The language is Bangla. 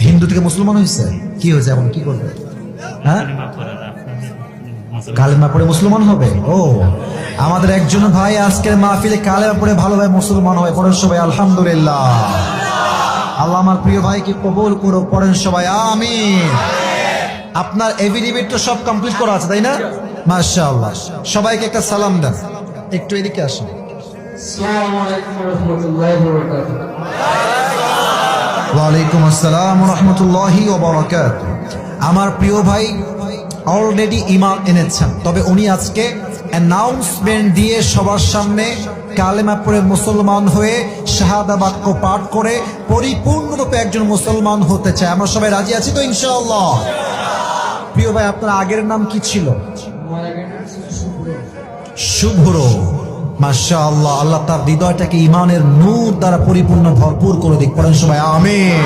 হিন্দু থেকে মুসলমান হয়েছে, কি হয়েছে এখন কি করবে? হ্যাঁ, কালেমা পড়ে মুসলমান হবে। ও, আমাদের একজন ভাই আজকের মাহফিলে কালেমা পড়ে ভালোভাবে মুসলমান হয়। পড়েন সবাই আলহামদুলিল্লাহ। আল্লাহ আমার প্রিয় ভাইকে কবুল করো, পড়েন সবাই আমিন। আপনার এফিডেভিট তো সব কমপ্লিট করা আছে তাই না? মাশাআল্লাহ। সবাইকে একটা সালাম দেন, একটু এদিকে আসুন। আসসালামু আলাইকুম ওয়া রাহমাতুল্লাহি ওয়া বারাকাতুহু। ওয়ালাইকুম আসসালাম ওয়া রাহমাতুল্লাহি ওয়া বারাকাতুহু। আমার প্রিয় ভাই অলরেডি ঈমান এনেছেন, তবে উনি আজকে অ্যানাউন্সমেন্ট দিয়ে সবার সামনে কালেমা পড়ে মুসলমান হয়ে শাহাদা বাক্য পাঠ করে পরিপূর্ণরূপে একজন মুসলমান হতে চায়। আমরা সবাই রাজি আছি তো ইনশাআল্লাহ? প্রিয় ভাই, আপনার আগের নাম কি ছিল? আমার আগের নাম ছিল শুভ্র। শুভ্র। মাশাআল্লাহ, আল্লাহ তার হৃদয়টাকে ঈমানের নূর দ্বারা পরিপূর্ণ ভরপুর করে দিক। পড়েন সবাই আমিন।